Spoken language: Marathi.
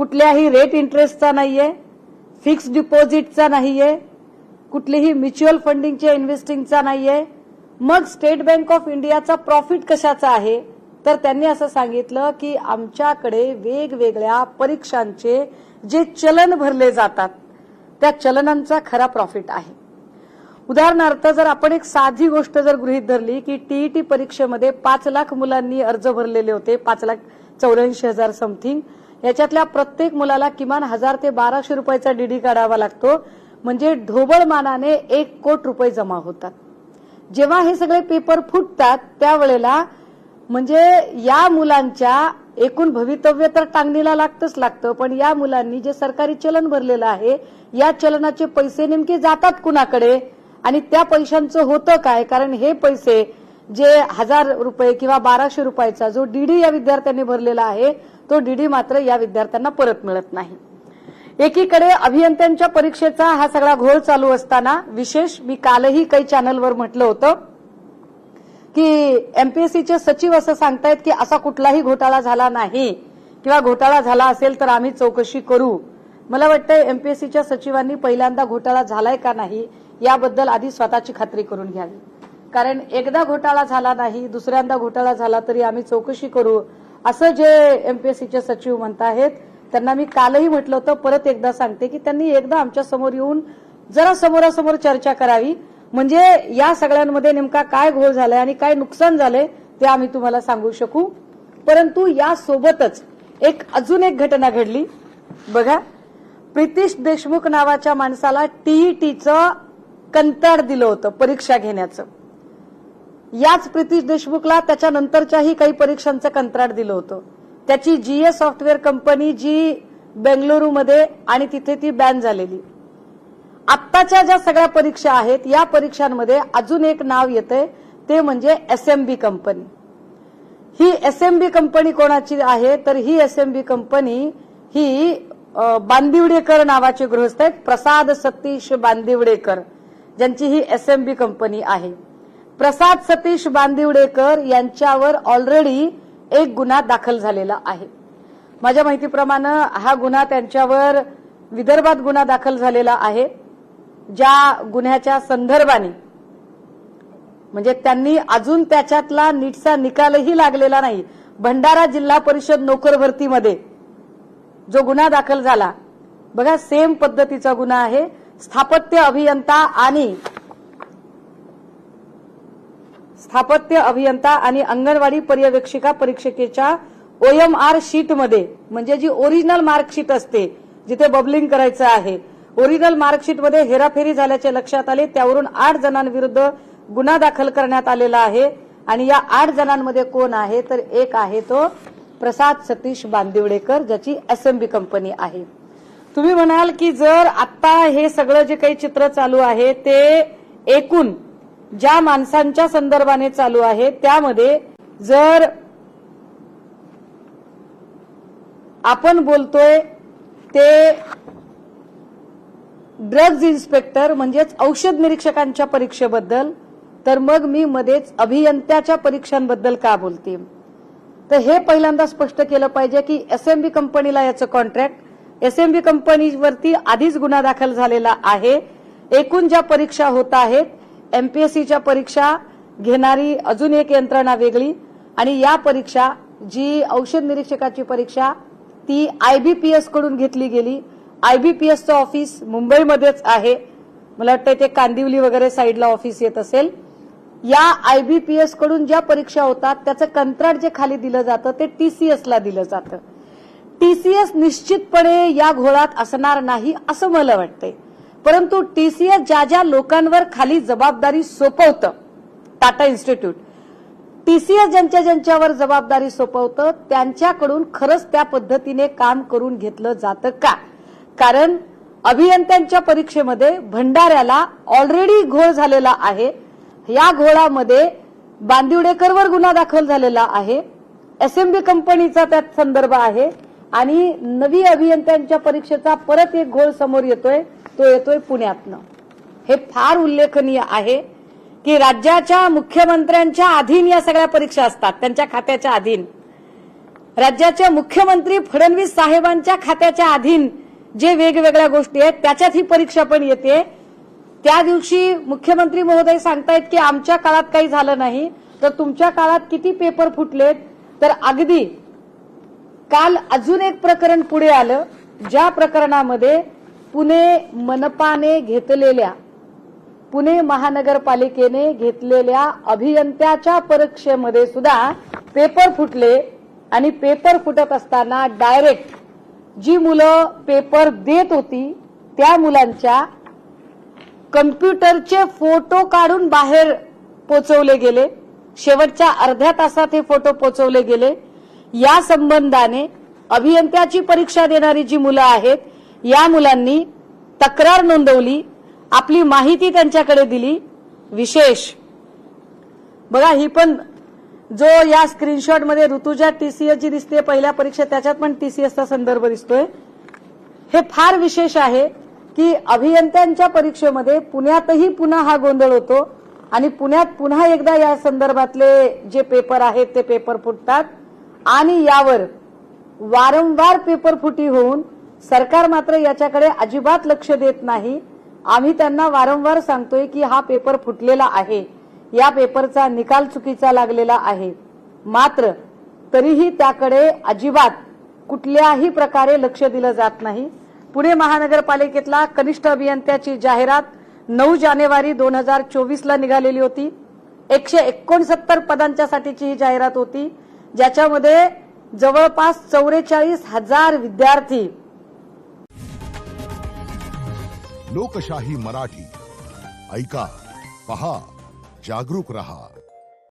कुठल्याही रेट इंटरेस्टचा नाहीये, फिक्स डिपॉझिटचा नाहीये, कुठलीही म्युच्युअल फंडिंगच्या इन्व्हेस्टिंगचा नाहीये. मग स्टेट बँक ऑफ इंडियाचा प्रॉफिट कशाचा आहे? तर त्यांनी असं सांगितलं की आमच्याकडे वेगवेगळ्या परीक्षांचे जे चलन भरले जातात त्या चलनांचा खरा प्रॉफिट आहे. उदाहरणार्थ जर आपण एक साधी गोष्ट जर गृहीत धरली की टीईटी परीक्षेमध्ये 5 लाख मुलांनी अर्ज भरलेले होते, 5,84,000 समथिंग. याच्यातल्या प्रत्येक मुलाला किमान 1,000 ते 1,200 रुपयाचा डीडी काढावा लागतो, म्हणजे ढोबळमानाने 1 कोटी रुपये जमा होतात. जेव्हा हे सगळे पेपर फुटतात त्यावेळेला म्हणजे या मुलांच्या एकूण भवितव्य तर टांगणीला लागतं, पण या मुलांनी जे सरकारी चलन भरलेलं आहे या चलनाचे पैसे नेमके जातात कुणाकडे आणि त्या पैशांचं होतं काय? कारण हे पैसे जे 1,000 रुपये किंवा 1,200 रुपयाचा जो डीडी या विद्यार्थ्यांनी भरलेला आहे तो डीडी मात्र या विद्यार्थ्यांना परत मिळत नाही. एकीकडे अभियंत्यांच्या परीक्षेचा हा सगळा घोळ चालू असताना विशेष मी कालही काही चॅनलवर म्हटलं होतं की एमपीएससीचे सचिव असं सांगतायत की असा कुठलाही घोटाळा झाला नाही किंवा घोटाळा झाला असेल तर आम्ही चौकशी करू. मला वाटतं एमपीएससीच्या सचिवांनी पहिल्यांदा घोटाळा झालाय का नाही याबद्दल आधी स्वतःची खात्री करून घ्यावी. कारण एकदा घोटाळा झाला नाही, दुसऱ्यांदा घोटाळा झाला तरी आम्ही चौकशी करू असं जे एमपीएससीचे सचिव म्हणतायत त्यांना मी कालही म्हटलं होतं, परत एकदा सांगते की त्यांनी एकदा आमच्या समोर येऊन जरा समोरासमोर चर्चा करावी, म्हणजे या सगळ्यांमध्ये नेमका काय घोळ झालाय आणि काय नुकसान झालंय ते आम्ही तुम्हाला सांगू शकू. परंतु या सोबतच अजून एक घटना घडली बघा. प्रितीश देशमुख नावाच्या माणसाला टीईटीचं कंत्राट दिलं होतं परीक्षा घेण्याचं. याच प्रितीश देशमुखला त्याच्यानंतरच्याही काही परीक्षांचं कंत्राट दिलं होतं. त्याची जीए सॉफ्टवेअर कंपनी जी बेंगलुरूमध्ये आणि तिथे ती बॅन झालेली. आत्ताच्या ज्या सगळ्या परीक्षा आहेत या परीक्षांमध्ये अजून एक नाव येतंय ते म्हणजे एसएमबी कंपनी. ही एसएमबी कंपनी कोणाची आहे तर ही एसएमबी कंपनी ही बांदिवडेकर नावाचे गृहस्थ आहेत, प्रसाद सतीश बांदिवडेकर, ज्यांची ही एसएमबी कंपनी आहे. प्रसाद सतीश बांदिवडेकर यांच्यावर ऑलरेडी एक गुन्हा दाखल झालेला आहे. माझ्या माहितीप्रमाणे हा गुन्हा त्यांच्यावर विदर्भात गुन्हा दाखल झालेला आहे. ज्या गुन्ह्याच्या संदर्भाने म्हणजे त्यांनी अजून त्याच्यातला नीटचा निकालही लागलेला नाही. भंडारा जिल्हा परिषद नोकर भरतीमध्ये जो गुन्हा दाखल झाला बघा, सेम पद्धतीचा गुन्हा आहे. स्थापत्य अभियंता आणि अंगणवाडी पर्यवेक्षिका परीक्षेच्या OMR शीटमध्ये म्हणजे जी ओरिजिनल मार्कशीट असते जिथे बबलिंग करायचं आहे, ओरिजिनल मार्कशीटमध्ये हेराफेरी झाल्याचे लक्षात आले. त्यावरून 8 जणांविरुद्ध गुन्हा दाखल करण्यात आलेला आहे. आणि या 8 जणांमध्ये कोण आहे तर एक आहे तो प्रसाद सतीश बांदिवडेकर, ज्याची एसएमबी कंपनी आहे. तुम्ही म्हणाल की जर आता हे सगळं जे काही चित्र चालू आहे ते एकूण ज्या माणसांच्या संदर्भाने चालू आहे त्यामध्ये जर आपण बोलतोय ते ड्रग्ज इन्स्पेक्टर म्हणजेच औषध निरीक्षकांच्या परीक्षेबद्दल, तर मग मी मध्येच अभियंत्याच्या परीक्षांबद्दल का बोलते? तर हे पहिल्यांदा स्पष्ट केलं पाहिजे की एसएमबी कंपनीला याचं कॉन्ट्रॅक्ट, एसएमबी कंपनीवरती आधीच गुन्हा दाखल झालेला आहे. एकूण ज्या परीक्षा होत आहेत एमपीएससीच्या परीक्षा घेणारी अजून एक यंत्रणा वेगळी आणि या परीक्षा जी औषध निरीक्षकाची परीक्षा ती आयबीपीएस कडून घेतली गेली. आयबीपीएसचं ऑफिस मुंबईमध्येच आहे, मला वाटतं ते कांदिवली वगैरे साईडला ऑफिस येत असेल. या आयबीपीएस कडून ज्या परीक्षा होतात त्याचं कंत्राट जे खाली दिलं जातं ते टीसीएसला दिलं जातं. टीसीएस निश्चितपणे या घोळात असणार नाही असं मला वाटतंय, परंतु टीसीएस ज्या ज्या लोकांवर खाली जबाबदारी सोपवतं, टाटा इन्स्टिट्यूट, टीसीएस ज्यांच्यावर जबाबदारी सोपवतं त्यांच्याकडून खरंच त्या पद्धतीने काम करून घेतलं जातं का? कारण अभियंत्यांच्या परीक्षेमध्ये भंडाऱ्याला ऑलरेडी घोळ झालेला आहे. या घोळामध्ये बांदिवडेकरवर गुन्हा दाखल झालेला आहे, एसएमबी कंपनीचा त्यात संदर्भ आहे आणि नवी अभियंत्यांच्या परीक्षेचा परत एक घोळ समोर येतोय, तो येतोय पुण्यातनं. हे फार उल्लेखनीय आहे की राज्याच्या मुख्यमंत्र्यांच्या अधीन या सगळ्या परीक्षा असतात, त्यांच्या खात्याच्या अधीन. राज्याचे मुख्यमंत्री फडणवीस साहेबांच्या खात्याच्या अधीन जे वेगवेगळ्या गोष्टी आहेत त्याच्यात ही परीक्षा पण येते। त्या दिवशी मुख्यमंत्री महोदय सांगतायत की आमच्या काळात काही झालं नाही, तर तुमच्या काळात किती पेपर फुटलेत? तर अगदी काल अजून एक प्रकरण पुढे आलं, ज्या प्रकरणामध्ये पुणे मनपाने घेतलेल्या, पुणे महानगरपालिकेने घेतलेल्या अभियंत्याच्या परीक्षेमध्ये सुद्धा पेपर फुटले आणि पेपर फुटत असताना डायरेक्ट जी मुलं पेपर देत होती त्या मुलांच्या कम्प्युटरचे फोटो काढून बाहेर पोचवले गेले। शेवटच्या अर्ध्या तासात हे फोटो पोचवले गेले। या संबंधाने अभियंत्याची परीक्षा देणारी जी मुलं आहेत या मुलांनी तक्रार नोंदवली, आपली माहिती त्यांच्याकडे दिली। विशेष बघा, ही पण जो या स्क्रीनशॉट मध्ये ऋतुजा टीसीएस जी दिसते पहिल्या परीक्षेत, त्याच्यात पण टीसीएसचा संदर्भ दिसतोय। हे फार विशेष आहे की अभियंत्यांच्या परीक्षेमध्ये पुण्यातही पुन्हा हा गोंधळ होतो आणि पुण्यात पुन्हा एकदा या संदर्भातले जे पेपर आहेत ते पेपर फुटतात आणि यावर वारंवार पेपर फुटी होऊन सरकार मात्र याच्याकडे अजिबात लक्ष देत नाही। आम्ही त्यांना वारंवार सांगतोय की हा पेपर फुटलेला आहे, या पेपरचा निकाल चुकीचा लागलेला आहे, मात्र तरीही त्याकडे अजिबात कुठल्याही प्रकारे लक्ष दिलं जात नाही। पुणे महानगरपालिकेतला कनिष्ठ अभियंत्याची जाहिरात 9 जानेवारी 2024 ला निघालेली होती। 169 पदांच्यासाठीची ही जाहिरात होती, ज्याच्यामध्ये जवळपास 44,000 विद्यार्थी। लोकशाही मराठी ऐका, पहा, जागरूक रहा।